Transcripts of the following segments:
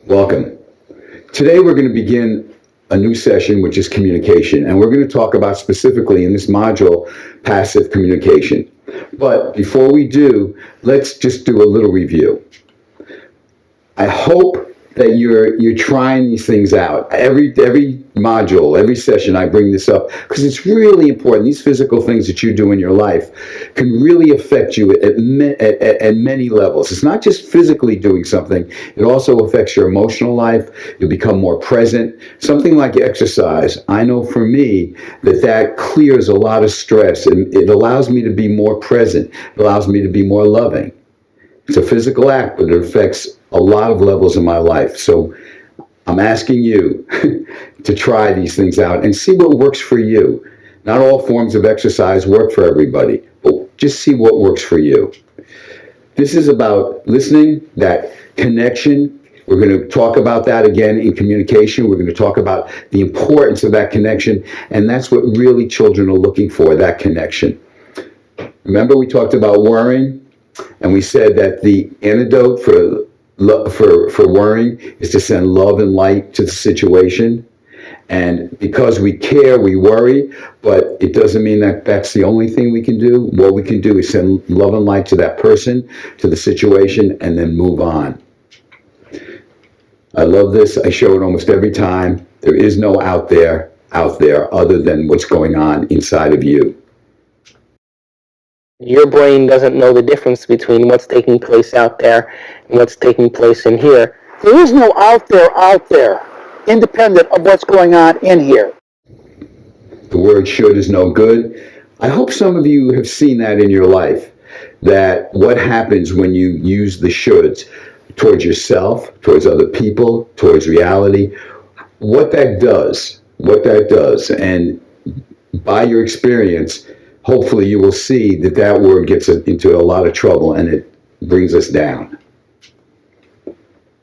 Welcome. Today we're going to begin a new session, which is communication, and we're going to talk about specifically in this module, passive communication. But before we do, let's just do a little review. I hope that you're trying these things out. Every module, every session, I bring this up because it's really important. These physical things that you do in your life can really affect you at many levels. It's not just physically doing something; it also affects your emotional life. You become more present. Something like exercise. I know for me that clears a lot of stress and it allows me to be more present. It allows me to be more loving. It's a physical act, but it affects a lot of levels in my life. So I'm asking you to try these things out and see what works for you. Not all forms of exercise work for everybody, but just see what works for you. This is about listening, that connection. We're going to talk about that again in communication. We're going to talk about the importance of that connection, and that's what really children are looking for, that connection. Remember we talked about worrying? And we said that the antidote for worrying is to send love and light to the situation. And because we care, we worry, but it doesn't mean that that's the only thing we can do. What we can do is send love and light to that person, to the situation, and then move on. I love this. I show it almost every time. There is no out there other than what's going on inside of you. Your brain doesn't know the difference between what's taking place out there and what's taking place in here. There is no out there, independent of what's going on in here. The word should is no good. I hope some of you have seen that in your life, that what happens when you use the shoulds towards yourself, towards other people, towards reality, what that does. And by your experience, hopefully you will see that word gets into a lot of trouble and it brings us down.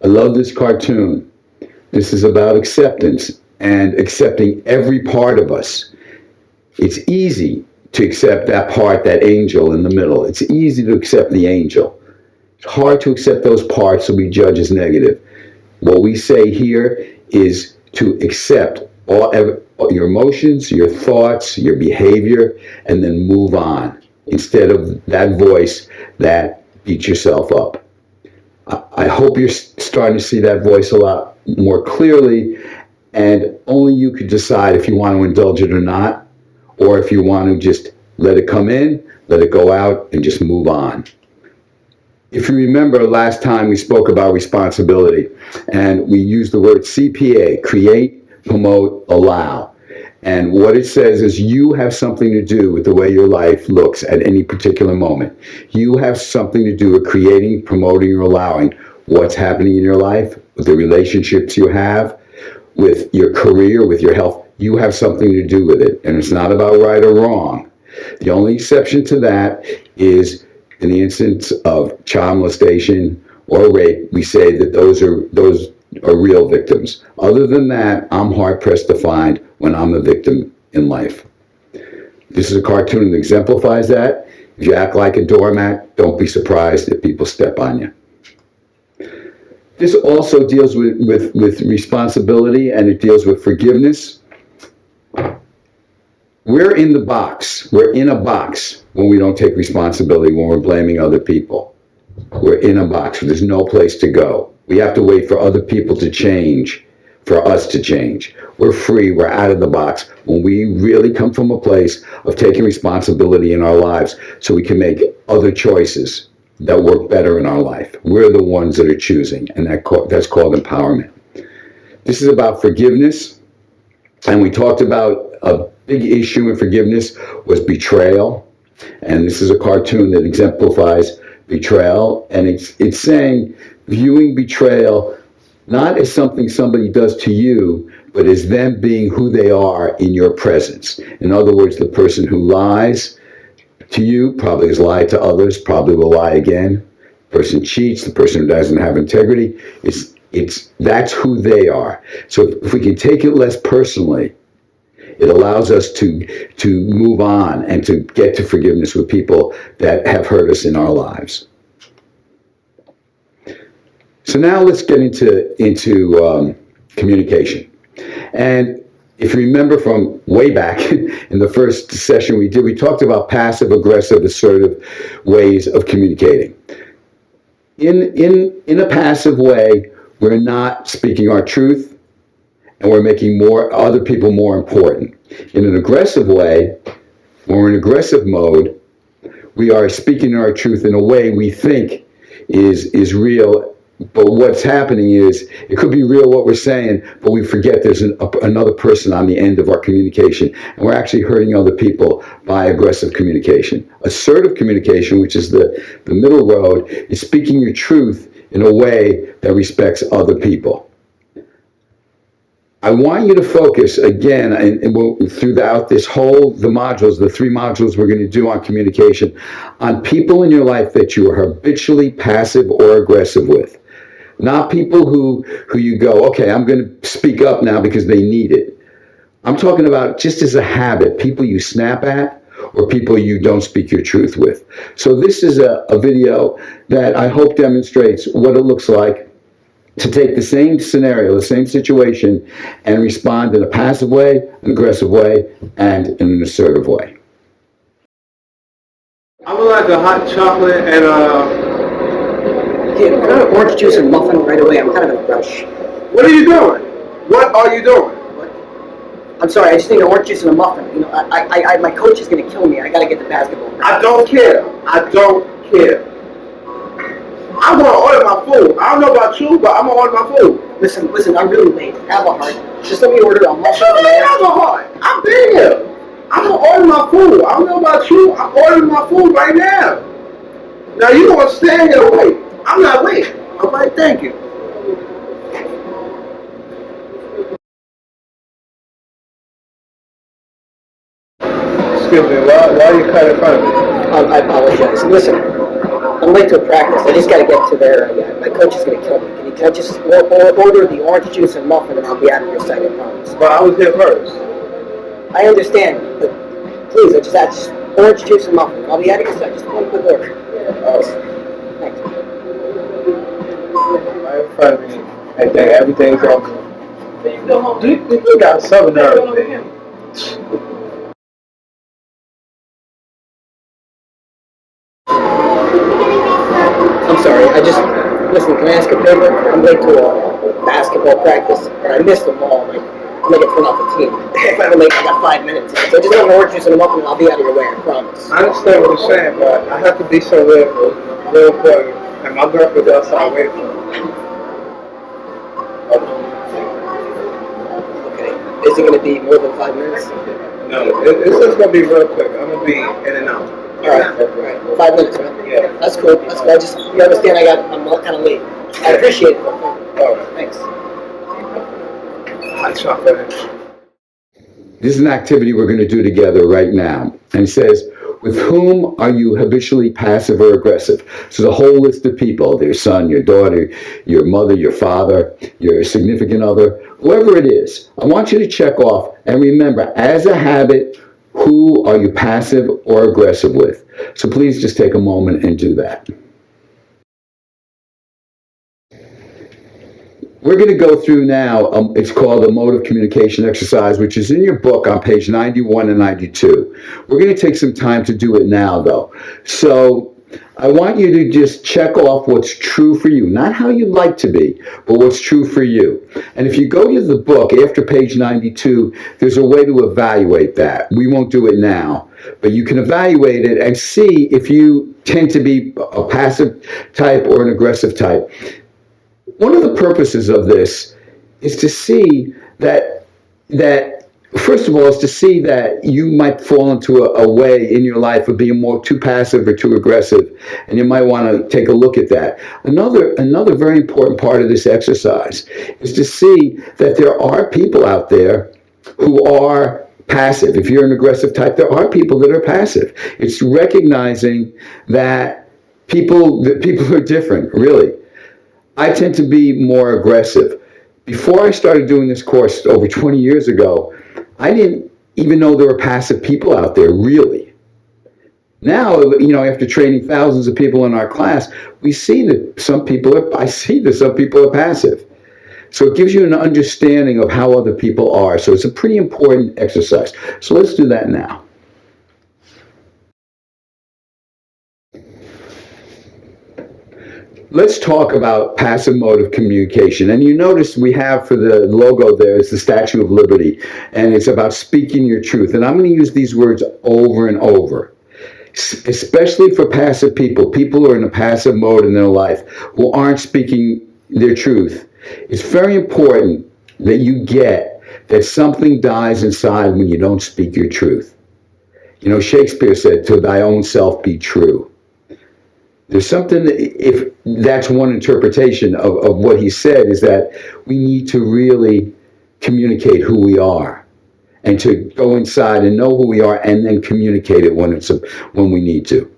I love this cartoon. This is about acceptance and accepting every part of us. It's easy to accept that part, that angel in the middle. It's easy to accept the angel. It's hard to accept those parts that we judge as negative. What we say here is to accept all your emotions, your thoughts, your behavior, and then move on instead of that voice that beats yourself up. I hope you're starting to see that voice a lot more clearly, and only you could decide if you want to indulge it or not, or if you want to just let it come in, let it go out, and just move on. If you remember last time we spoke about responsibility, and we used the word CPA, create, promote, allow. And what it says is you have something to do with the way your life looks at any particular moment. You have something to do with creating, promoting, or allowing what's happening in your life, with the relationships you have, with your career, with your health. You have something to do with it. And it's not about right or wrong. The only exception to that is in the instance of child molestation or rape. We say that those are real victims. Other than that, I'm hard-pressed to find when I'm a victim in life. This is a cartoon that exemplifies that. If you act like a doormat, don't be surprised if people step on you. This also deals with responsibility, and it deals with forgiveness. We're in the box. We're in a box when we don't take responsibility, when we're blaming other people. We're in a box. There's no place to go. We have to wait for other people to change, for us to change. We're free. We're out of the box when we really come from a place of taking responsibility in our lives so we can make other choices that work better in our life. We're the ones that are choosing, and that's called empowerment. This is about forgiveness, and we talked about a big issue in forgiveness was betrayal, and this is a cartoon that exemplifies betrayal, and it's saying viewing betrayal not as something somebody does to you, but as them being who they are in your presence. In other words, the person who lies to you probably has lied to others, probably will lie again. The person cheats, the person who doesn't have integrity, that's who they are. So if we can take it less personally, it allows us to move on and to get to forgiveness with people that have hurt us in our lives. So now let's get into communication. And if you remember from way back in the first session we did, we talked about passive, aggressive, assertive ways of communicating. In a passive way, we're not speaking our truth, and we're making other people more important. In an aggressive way, when we're in aggressive mode, we are speaking our truth in a way we think is real. But what's happening is it could be real what we're saying, but we forget there's another person on the end of our communication, and we're actually hurting other people by aggressive communication. Assertive communication, which is the middle road, is speaking your truth in a way that respects other people. I want you to focus again, and throughout the modules, the 3 modules we're going to do on communication, on people in your life that you are habitually passive or aggressive with. Not people who you go, okay, I'm going to speak up now because they need it. I'm talking about just as a habit, people you snap at or people you don't speak your truth with. So this is a video that I hope demonstrates what it looks like to take the same scenario, the same situation, and respond in a passive way, an aggressive way, and in an assertive way. I would like a hot chocolate and Yeah, can I have orange juice and muffin right away? I'm kind of in a rush. what are you doing? What are you doing? I'm sorry, I just need an orange juice and a muffin. You know, my coach is gonna kill me. I gotta get the basketball. I don't care. I don't care. I'm gonna order my food. I don't know about you, but I'm gonna order my food. Listen, I'm really late. Have a heart. Just let me order a muffin. Shut me have a heart. I've been here. I'm gonna order my food. I don't know about you. I'm ordering my food right now. Now you gonna stand here and wait. I'm not waiting. All right, thank you. Excuse me, why are you cutting in front of me? I apologize. Listen, I'm late to practice. I just gotta get to there. My coach is gonna kill me. Can I just order the orange juice and muffin and I'll be out of your sight, I promise. But I was here first. I understand, but please, I just ask orange juice and muffin. I'll be out of your sight. Just one quick order. Thanks. Right in front of me. I think everything's over. You got some nerve, man. I'm sorry, listen, can I ask a favor? I'm late to a basketball practice, and I missed them all. I'm gonna get thrown off the team. If I'm late, I got 5 minutes. So just want an orange juice and a muffin, and I'll be out of your way, I promise. I understand what you're saying, but I have to be somewhere real quick. And my girlfriend's outside waiting for me. Okay. Is it gonna be more than 5 minutes? No, it's just gonna be real quick. I'm gonna be in and out. Alright. 5 minutes, right? Yeah. That's cool. You understand I'm kind of late. I appreciate it. Alright. Thanks. Hot chocolate. This is an activity we're going to do together right now. And it says, with whom are you habitually passive or aggressive? So the whole list of people, your son, your daughter, your mother, your father, your significant other, whoever it is, I want you to check off and remember, as a habit, who are you passive or aggressive with? So please just take a moment and do that. We're going to go through now, it's called a mode of communication exercise, which is in your book on page 91 and 92. We're going to take some time to do it now, though. So I want you to just check off what's true for you, not how you'd like to be, but what's true for you. And if you go to the book after page 92, there's a way to evaluate that. We won't do it now, but you can evaluate it and see if you tend to be a passive type or an aggressive type. One of the purposes of this is to see that first of all, is to see that you might fall into a way in your life of being more too passive or too aggressive, and you might want to take a look at that. Another very important part of this exercise is to see that there are people out there who are passive. If you're an aggressive type, there are people that are passive. It's recognizing that people are different, really. I tend to be more aggressive. Before I started doing this course over 20 years ago, I didn't even know there were passive people out there, really. Now, after training thousands of people in our class, I see that some people are passive. So it gives you an understanding of how other people are. So it's a pretty important exercise. So let's do that now. Let's talk about passive mode of communication. And you notice we have for the logo there is the Statue of Liberty, and it's about speaking your truth. And I'm going to use these words over and over, especially for passive people who are in a passive mode in their life, who aren't speaking their truth. It's very important that you get that something dies inside when you don't speak your truth. Shakespeare said, "To thy own self be true." There's something, if that's one interpretation of what he said, is that we need to really communicate who we are and to go inside and know who we are and then communicate it when we need to.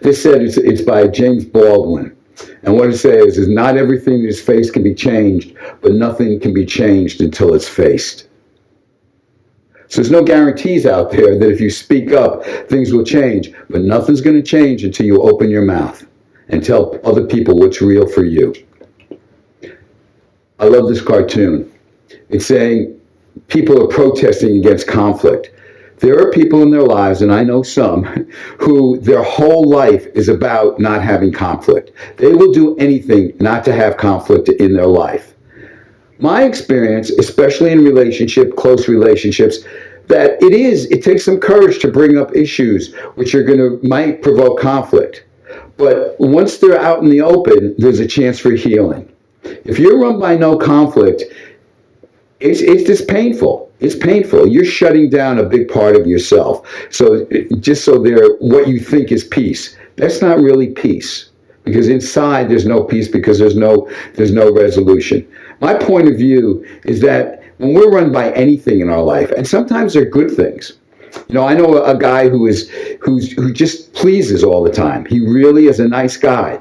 This said, it's by James Baldwin. And what it says is, not everything that is faced can be changed, but nothing can be changed until it's faced. So there's no guarantees out there that if you speak up, things will change. But nothing's going to change until you open your mouth and tell other people what's real for you. I love this cartoon. It's saying people are protesting against conflict. There are people in their lives, and I know some, who their whole life is about not having conflict. They will do anything not to have conflict in their life. My experience, especially in close relationships, that it takes some courage to bring up issues which might provoke conflict. But once they're out in the open, there's a chance for healing. If you're run by no conflict, it's just painful. It's painful. You're shutting down a big part of yourself. So what you think is peace, that's not really peace. Because inside there's no peace, because there's no resolution. My point of view is that when we're run by anything in our life, and sometimes they're good things. I know a guy who just pleases all the time. He really is a nice guy,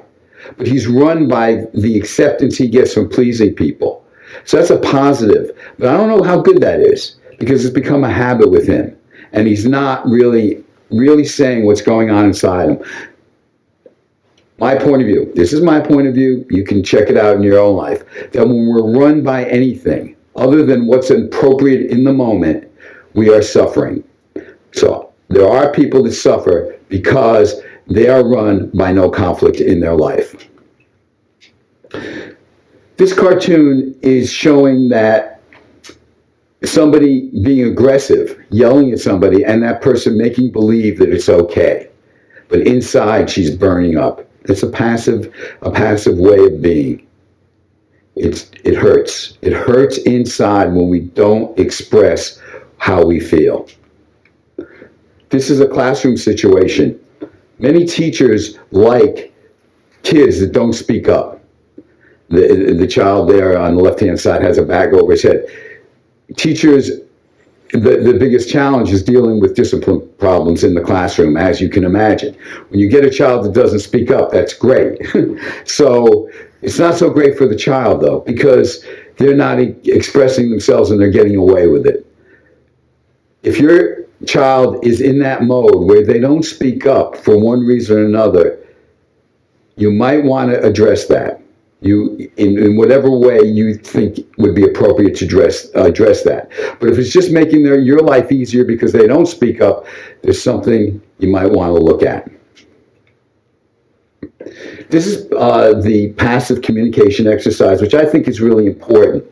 but he's run by the acceptance he gets from pleasing people. So that's a positive, but I don't know how good that is, because it's become a habit with him, and he's not really saying what's going on inside him. My point of view, this is my point of view, you can check it out in your own life, that when we're run by anything other than what's appropriate in the moment, we are suffering. So there are people that suffer because they are run by no conflict in their life. This cartoon is showing that somebody being aggressive, yelling at somebody, and that person making believe that it's okay. But inside, she's burning up. It's a passive way of being. It hurts. It hurts inside when we don't express how we feel. This is a classroom situation. Many teachers like kids that don't speak up. The child there on the left-hand side has a bag over his head. Teachers, the biggest challenge is dealing with discipline problems in the classroom, as you can imagine. When you get a child that doesn't speak up, that's great. So it's not so great for the child, though, because they're not expressing themselves and they're getting away with it. If your child is in that mode where they don't speak up for one reason or another, you might want to address that. In whatever way you think would be appropriate to address that. But if it's just making your life easier because they don't speak up, there's something you might want to look at. This is the passive communication exercise, which I think is really important.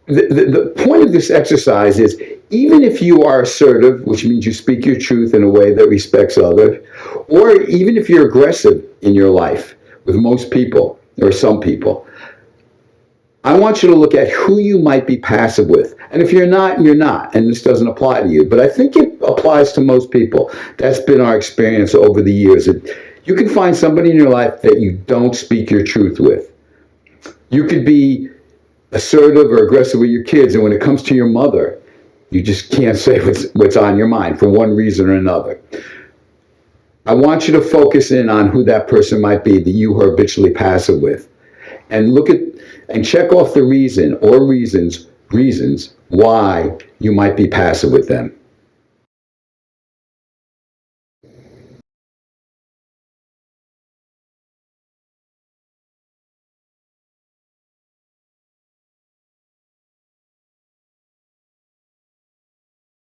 The point of this exercise is, even if you are assertive, which means you speak your truth in a way that respects others, or even if you're aggressive in your life, with most people, or some people, I want you to look at who you might be passive with. And if you're not, you're not, and this doesn't apply to you. But I think it applies to most people. That's been our experience over the years. You can find somebody in your life that you don't speak your truth with. You could be assertive or aggressive with your kids, and when it comes to your mother, you just can't say what's on your mind for one reason or another. I want you to focus in on who that person might be that you are habitually passive with, and look at and check off the reason or reasons why you might be passive with them.